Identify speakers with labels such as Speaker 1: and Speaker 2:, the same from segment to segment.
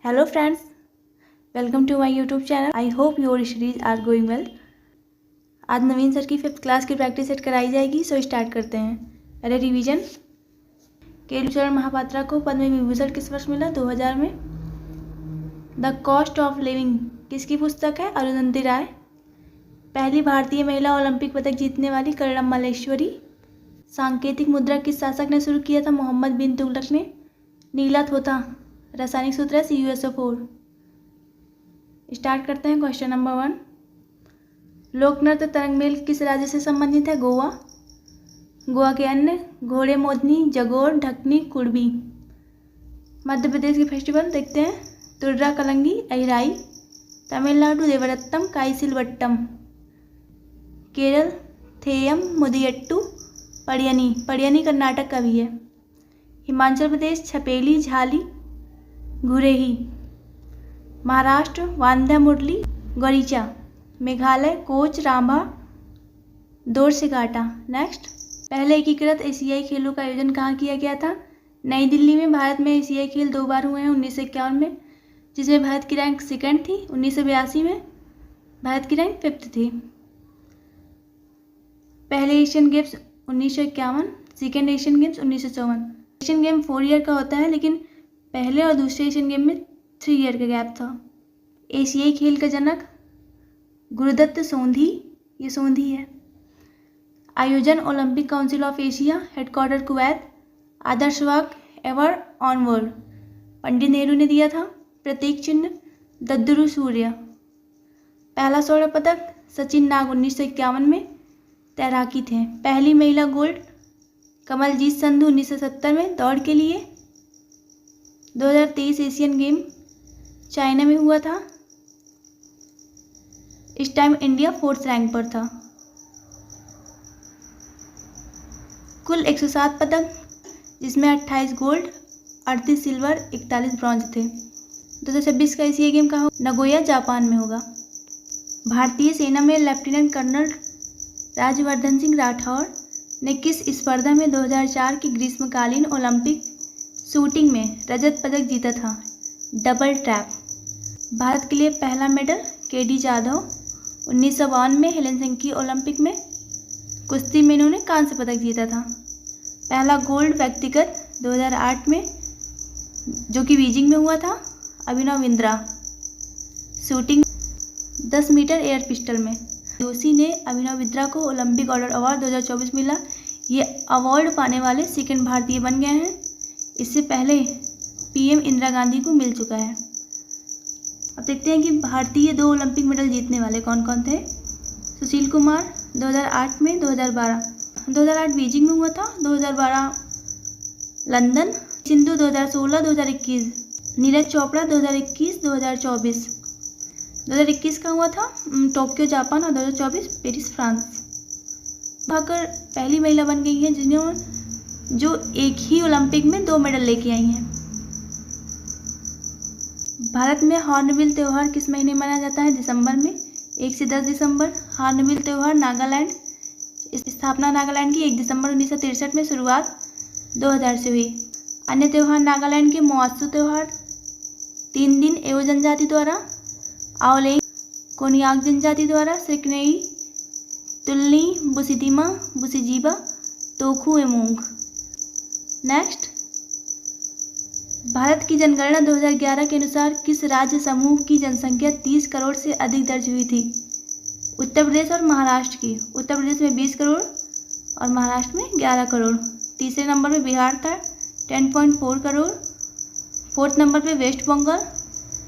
Speaker 1: Hello friends, welcome to my YouTube channel. I hope your studies are going well. आज नवीन sir की 5th class की practice set कराई जाएगी, so start करते हैं। अरे रिवीजन। केलुचरण महापात्रा को पद्म विभूषण किस वर्ष मिला? 2000 में। द कॉस्ट ऑफ लिविंग किसकी पुस्तक है? अरुंधति राय। पहली भारतीय महिला ओलंपिक पदक जीतने वाली कर्णम मल्लेश्वरी। सांकेतिक मुद्रा किस शासक ने शुरू किया था? मोहम्मद बिन तुगलक ने। नीला थोथा रासायनिक सूत्र है CuSO4। स्टार्ट करते हैं। क्वेश्चन नंबर 1, लोक नृत्य तरंगमेल किस राज्य से संबंधित है? गोवा। गोवा के अन्य घोड़े, मोदनी, जगोर, ढकनी, कुड़बी। मध्य प्रदेश के फेस्टिवल देखते हैं। तुर्रा कलंगी, अहिराई। तमिलनाडु देवरत्तम, काईसिलवट्टम। केरल थेयम, मुदियट्टू, पड़ियनी। पड़ियनी कर्नाटक का भी है। हिमाचल प्रदेश छपेली, झाली, घुरेही। महाराष्ट्र वांदा, मुरली, गरीचा। मेघालय कोच, रांभा, दोरसिगाटा। नेक्स्ट, पहले एकीकृत एशियाई खेलों का आयोजन कहाँ किया गया था? नई दिल्ली में। भारत में एशियाई खेल 2 बार हुए हैं, 1951 में, जिसमें भारत की रैंक 2nd थी। 1982 में भारत की रैंक 5th थी। पहले Asian games 1951, second Asian games 1954। Asian game 4 year का होता है, लेकिन पहले और दूसरे एशियन गेम में 3 ईयर का गैप था। एशियाई खेल का जनक गुरुदत्त सोंधी, ये सोंधी है। आयोजन Olympic council of Asia, headquarter Kuwait. आदर्श वाक्य एवर ऑनवर्ड, पंडित नेहरू ने दिया था। प्रतीक चिन्ह दद्दुरु सूर्य। पहला स्वर्ण पदक सचिन नाग 1951 में तैराकी थे। पहली महिला गोल्ड कमलजीत संधू 1970 में दौड़ के लिए। 2023 एशियन गेम चाइना में हुआ था। इस टाइम इंडिया 4th रैंक पर था। कुल 107 पदक, जिसमें 28 गोल्ड, 38 सिल्वर, 41 ब्रॉन्ज थे। 2026 का एशिया गेम कहाँ? नगोया जापान में होगा। भारतीय सेना में लेफ्टिनेंट कर्नल राजवर्धन सिंह राठौड़ ने किस स्पर्धा में 2004 की ग्रीष्मकालीन ओलंपिक शूटिंग में रजत पदक जीता था? Double trap. भारत के लिए पहला मेडल KD जाधव 1952 में हेलसिंकी ओलंपिक में। कुश्ती में इन्होंने कांस्य पदक जीता था। पहला गोल्ड व्यक्तिगत 2008 में, जो कि बीजिंग में हुआ था, Abhinav Bindra. Shooting 10 metre air pistol में जोशी ने अभिनव बिंद्रा को ओलंपिक ऑर्डर अवार्ड 2024 मिला। ये अवार्ड पाने वाले 2nd भारतीय बन गए हैं। इससे पहले PM इंदिरा गांधी को मिल चुका है। अब देखते हैं कि भारतीय 2 ओलंपिक मेडल जीतने वाले कौन कौन थे। सुशील कुमार 2008 में, 2008 बीजिंग में हुआ था, 2012 लंदन। सिंधु 2016, 2021। नीरज चोपड़ा 2021, 2024। 2021 का हुआ था टोक्यो जापान और 2024 पेरिस फ्रांस। भाकर पहली महिला बन गई है जिन्होंने जो एक ही ओलंपिक में 2 मेडल लेके आई हैं। भारत में हॉर्नबिल त्यौहार किस महीने मनाया जाता है? दिसंबर में, 1 से 10 दिसंबर। हॉर्नबिल त्यौहार नागालैंड, स्थापना नागालैंड की 1 दिसंबर 1963 में, शुरुआत 2000 से हुई। अन्य त्यौहार नागालैंड के मोआत्सु त्यौहार 3 दिन एवो जनजाति द्वारा, आओलेई कोनियाक जनजाति द्वारा, सिकनेई, तुलनी, बुसिदिमा, बुसिजीबा, तोखू एमोंग। नेक्स्ट, भारत की जनगणना 2011 के अनुसार किस राज्य समूह की जनसंख्या 30 करोड़ से अधिक दर्ज हुई थी? उत्तर प्रदेश और महाराष्ट्र की। उत्तर प्रदेश में 20 करोड़ और महाराष्ट्र में 11 करोड़। तीसरे नंबर पे बिहार था 10.4 करोड़। 4th नंबर पे वेस्ट बंगाल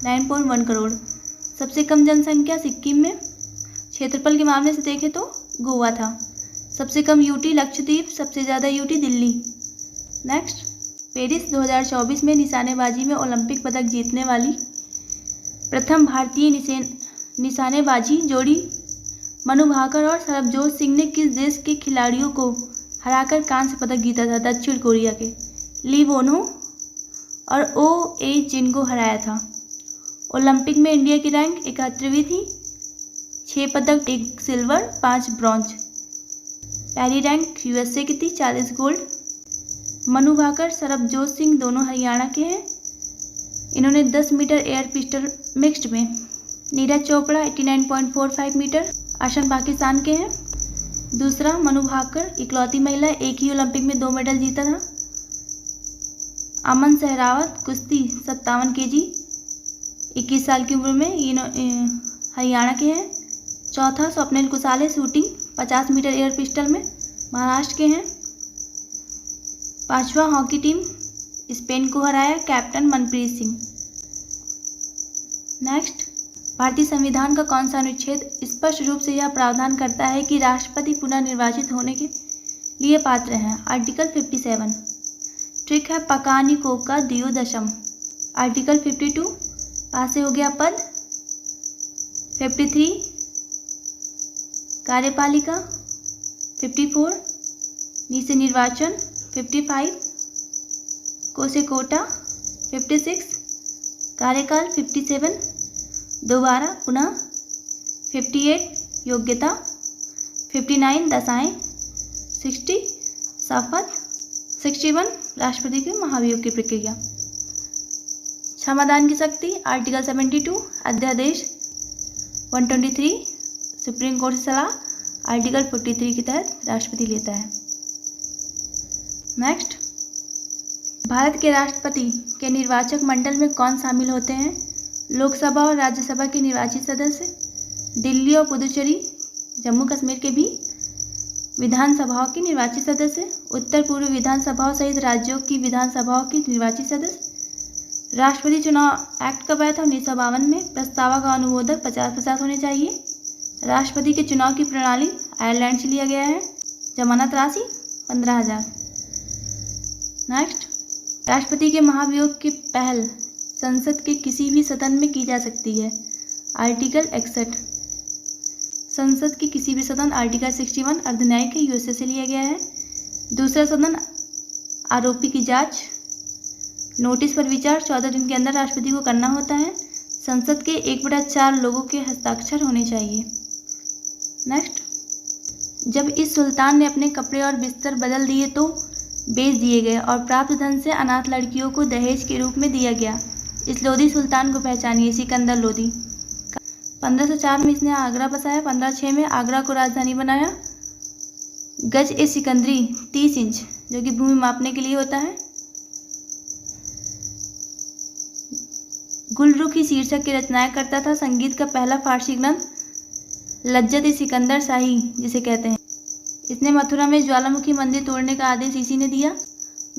Speaker 1: 9.1 करोड़। सबसे कम जनसंख्या सिक्किम में। क्षेत्रफल के मामले से देखें तो गोवा था। सबसे कम UT लक्षद्वीप, सबसे ज़्यादा UT दिल्ली। नेक्स्ट, पेरिस 2024 में निशानेबाजी में ओलंपिक पदक जीतने वाली प्रथम भारतीय निशानेबाजी जोड़ी मनु भाकर और सरबजोत सिंह ने किस देश के खिलाड़ियों को हराकर कांस्य पदक जीता था? दक्षिण कोरिया के ली वोनो और OA जिन को हराया था। ओलंपिक में इंडिया की रैंक 71वीं थी। 6 पदक, 1 सिल्वर, 5 ब्रॉन्ज। पहली रैंक USA की थी, 40 गोल्ड। मनु भाकर, सरबजोत सिंह दोनों हरियाणा के हैं। इन्होंने 10 मीटर एयर पिस्टल मिक्स्ड में। नीरज चोपड़ा 89.45 मीटर, आसन पाकिस्तान के हैं। दूसरा, मनु भाकर इकलौती महिला एक ही ओलंपिक में 2 मेडल जीता था। अमन सहरावत कुश्ती 57 kg 21 साल की उम्र में, ये हरियाणा के हैं। चौथा, Swapnil Kusale shooting 50 metre air pistol में, महाराष्ट्र के हैं। पांचवा, हॉकी टीम स्पेन को हराया, कैप्टन मनप्रीत सिंह। नेक्स्ट, भारतीय संविधान का कौन सा अनुच्छेद स्पष्ट रूप से यह प्रावधान करता है कि राष्ट्रपति पुनः निर्वाचित होने के लिए पात्र हैं? आर्टिकल 57। ट्रिक है पकानिको का द्योदशम। आर्टिकल 52 पास से हो गया पद। 53 कार्यपालिका। 54 नीचे निर्वाचन। 55 कोसे कोटा। 56 कार्यकाल। 57 दोबारा पुनः। 58 योग्यता। 59 दशाएं। 60 शपथ। 61 राष्ट्रपति के महाभियोग की प्रक्रिया। क्षमादान की शक्ति। आर्टिकल 72 अध्यादेश 123 सुप्रीम कोर्ट से सलाह। आर्टिकल 43 के तहत राष्ट्रपति लेता है। नेक्स्ट, भारत के राष्ट्रपति के निर्वाचक मंडल में कौन शामिल होते हैं? लोकसभा और राज्यसभा के निर्वाचित सदस्य, दिल्ली और पुदुचेरी जम्मू कश्मीर के भी विधानसभाओं के निर्वाचित सदस्य, उत्तर पूर्व विधानसभाओं सहित राज्यों की विधानसभाओं के निर्वाचित सदस्य। राष्ट्रपति चुनाव एक्ट कब आया था? 1952 में। प्रस्तावक का अनुमोदक 50% होने चाहिए। राष्ट्रपति के चुनाव की प्रणाली आयरलैंड से लिया गया है। जमानत राशि 15,000। नेक्स्ट, राष्ट्रपति के महाभियोग की पहल संसद के किसी भी सदन में की जा सकती है। आर्टिकल 61 संसद के किसी भी सदन। आर्टिकल 61 अर्धन्यायिक यूएसए से लिया गया है। दूसरा सदन आरोपी की जांच। नोटिस पर विचार 14 दिन के अंदर राष्ट्रपति को करना होता है। संसद के 1/4 लोगों के हस्ताक्षर होने चाहिए। नेक्स्ट, जब इस सुल्तान ने अपने कपड़े और बिस्तर बदल दिए तो बेच दिए गए और प्राप्त धन से अनाथ लड़कियों को दहेज के रूप में दिया गया। इस लोधी सुल्तान को पहचानिए। सिकंदर लोधी। 1504 में इसने आगरा बसाया। 1506 में आगरा को राजधानी बनाया। गज ए सिकंदरी 30 इंच जो कि भूमि मापने के लिए होता है। गुलरुखी शीर्षक की रचनाएं करता था। संगीत का पहला फारसी ग्रंथ लज्जत ए सिकंदर शाही जिसे कहते हैं। इसने मथुरा में ज्वालामुखी मंदिर तोड़ने का आदेश इसी ने दिया।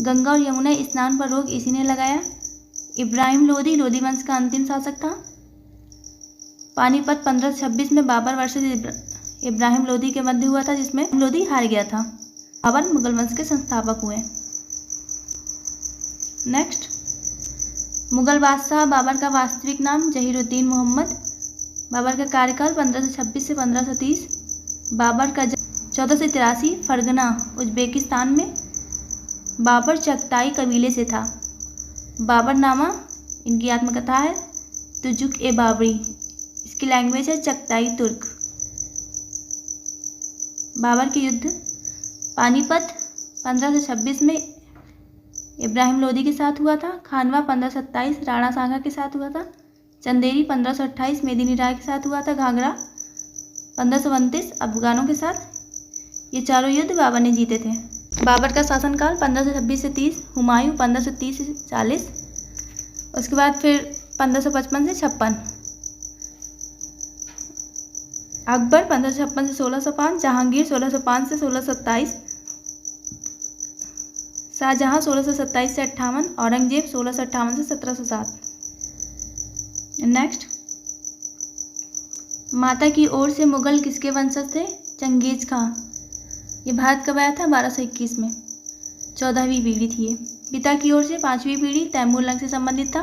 Speaker 1: गंगा और यमुना स्नान पर रोक इसी ने लगाया। इब्राहिम लोदी लोधी वंश का अंतिम शासक था। पानीपत 1526 में बाबर वर्सेस इब्राहिम लोदी के मध्य हुआ था, जिसमें लोदी हार गया था। बाबर मुगल वंश के संस्थापक हुए। नेक्स्ट, मुगल बादशाह बाबर का वास्तविक नाम जहीरुद्दीन मोहम्मद। बाबर का कार्यकाल 1526 से 1530। बाबर का 1483 फरगना उज्बेकिस्तान में। बाबर चगताई कबीले से था। बाबरनामा इनकी आत्मकथा है। तुजुक ए बाबरी इसकी लैंग्वेज है चगताई तुर्क। बाबर के युद्ध। पानीपत 1526 में इब्राहिम लोदी के साथ हुआ था। खानवा 1527 राणा सांगा के साथ हुआ था। चंदेरी 1528 मेदिनी राय के साथ हुआ था। घाघरा 1529 अफगानों के साथ। ये चारों युद्ध बाबर ने जीते थे। बाबर का शासनकाल 1526 से 30। हुमायूं 1530 से 40। उसके बाद फिर 1555 से 56। अकबर 1556 से 1605। जहांगीर 1605 से 1627। शाहजहां 1627 से 58। औरंगजेब 1658 से 1707। नेक्स्ट, माता की ओर से मुगल किसके वंशज थे? चंगेज खां। ये भारत कब आया था? 1221 में। 14वीं पीढ़ी थी ये। पिता की ओर से 5वीं पीढ़ी तैमूर लंग से संबंधित था।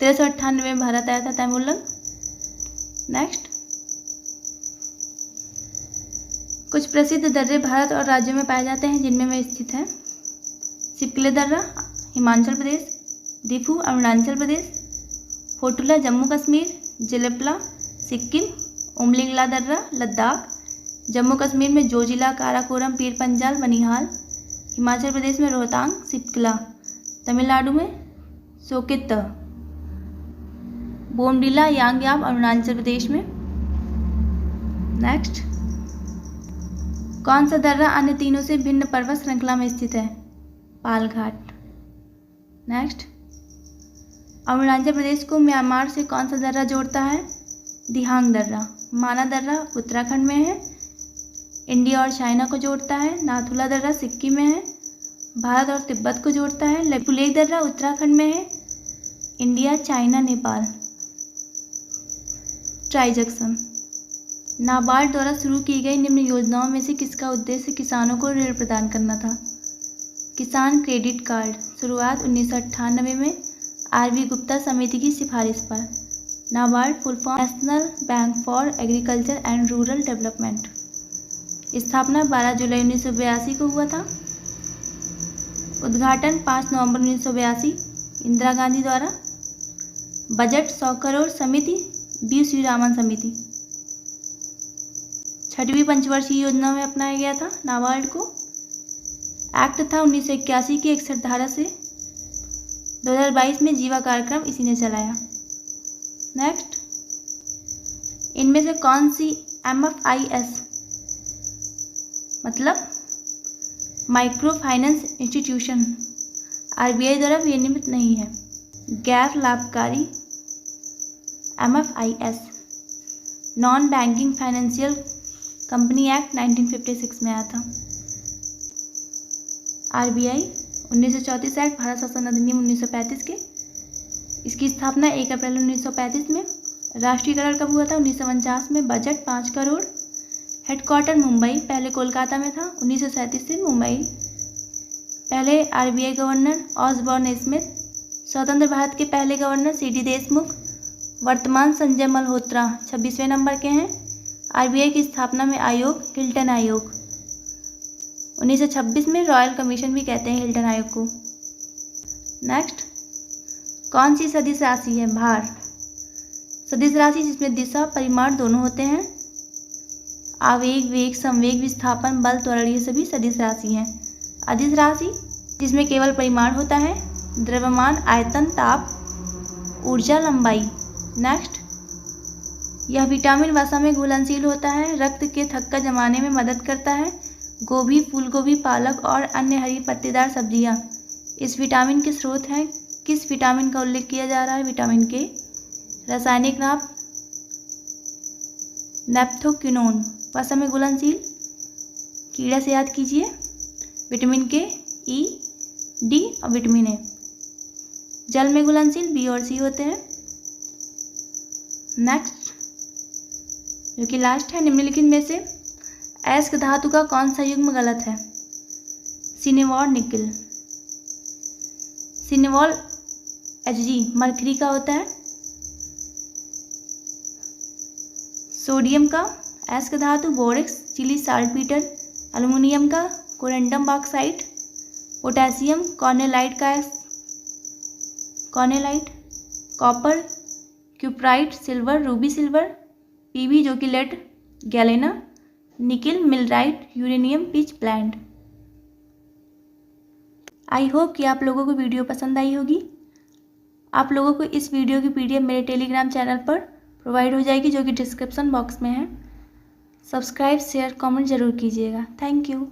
Speaker 1: 1398 में भारत आया था तैमूर लंग। नेक्स्ट, कुछ प्रसिद्ध दर्रे भारत और राज्यों में पाए जाते हैं जिनमें वे स्थित हैं। सिपकिले दर्रा हिमाचल प्रदेश। दिफू अरुणाचल प्रदेश। फोटुला जम्मू कश्मीर। जिलेपला सिक्किम। उमलिंगला दर्रा लद्दाख। जम्मू कश्मीर में जोजिला काराकोरम पीर पंजाल बनिहाल। हिमाचल प्रदेश में रोहतांग सिपकिला। तमिलनाडु में सोकेत। बोमडिला यांगयाम अरुणाचल प्रदेश में। नेक्स्ट, कौन सा दर्रा अन्य तीनों से भिन्न पर्वत श्रृंखला में स्थित है? पालघाट। नेक्स्ट, अरुणाचल प्रदेश को म्यांमार से कौन सा दर्रा जोड़ता है? दिहांग दर्रा। माना दर्रा उत्तराखंड में है, इंडिया और चाइना को जोड़ता है। नाथुला दर्रा सिक्किम में है, भारत और तिब्बत को जोड़ता है। लेपुलेख दर्रा उत्तराखंड में है, India, China, Nepal. Tri junction. NABARD द्वारा शुरू की गई निम्न योजनाओं में से किसका उद्देश्य किसानों को ऋण प्रदान करना था? किसान क्रेडिट कार्ड। शुरुआत 1998 में आर.वी. गुप्ता समिति की सिफारिश पर। NABARD full form national bank for agriculture and rural development. स्थापना 12 जुलाई 1982 को हुआ था। उद्घाटन 5 नवंबर 1982 इंदिरा गांधी द्वारा। बजट 100 करोड़। समिति बी श्रीरामन समिति। 6वीं पंचवर्षीय योजना में अपनाया गया था नाबार्ड को। एक्ट था 1981 की 61 धारा से। 2022 में जीवा कार्यक्रम इसी ने चलाया। नेक्स्ट, इनमें से कौन सी MFIS मतलब माइक्रो फाइनेंस इंस्टीट्यूशन RBI द्वारा विनियमित नहीं है? गैर लाभकारी MFIS non banking financial company act 1956 में आया था। RBI 1934 एक्ट भारत शासन अधिनियम 1935 के। इसकी स्थापना 1 अप्रैल 1935 में। राष्ट्रीयकरण कब हुआ था? 1949 में। बजट 5 करोड़। हेडक्वार्टर मुंबई, पहले कोलकाता में था। 1937 से मुंबई। पहले RBI गवर्नर ऑसबॉर्न स्मिथ। स्वतंत्र भारत के पहले गवर्नर CD देशमुख। वर्तमान संजय मल्होत्रा 26वें नंबर के हैं। RBI की स्थापना में आयोग हिल्टन आयोग। 1926 में रॉयल कमीशन भी कहते हैं हिल्टन आयोग को। नेक्स्ट, कौन सी सदिश राशि है? भार। सदिश राशि जिसमें दिशा परिमाण दोनों होते हैं। आवेग, वेग, संवेग, विस्थापन, बल, त्वरण, ये सभी सदिश राशि हैं। अदिश राशि जिसमें केवल परिमाण होता है। द्रव्यमान, आयतन, ताप, ऊर्जा, लंबाई। नेक्स्ट, यह विटामिन वसा में घुलनशील होता है। रक्त के थक्का जमाने में मदद करता है। गोभी, फूलगोभी, पालक और अन्य हरी पत्तेदार सब्जियां इस विटामिन के स्रोत हैं। किस विटामिन का उल्लेख किया जा रहा है? विटामिन के। रासायनिक नाम नेप्थोक्विनोन। वसा में घुलनशील कीड़ा से याद कीजिए। विटामिन के, E, D और विटामिन A। जल में घुलनशील B और C होते हैं। नेक्स्ट, जो कि लास्ट है, निम्नलिखित में से अयस्क धातु का कौन सा युग्म गलत है? सिनेवॉल निकल। सिनेवॉल Hg मरकरी का होता है। सोडियम का अयस्क धातु बोरेक्स, चिली साल्टपीटर। एल्युमिनियम का कोरेंडम बॉक्साइट। पोटेशियम कॉर्नेलाइट का carnallite. Copper cuprite, silver ruby silver. Pb जो कि lead galena. Nickel millerite, uranium pitchblende. I hope कि आप लोगों को वीडियो पसंद आई होगी। आप लोगों को इस वीडियो की PDF मेरे टेलीग्राम चैनल पर प्रोवाइड हो जाएगी, जो कि डिस्क्रिप्शन बॉक्स में है। सब्सक्राइब, शेयर, कमेंट जरूर कीजिएगा। Thank you.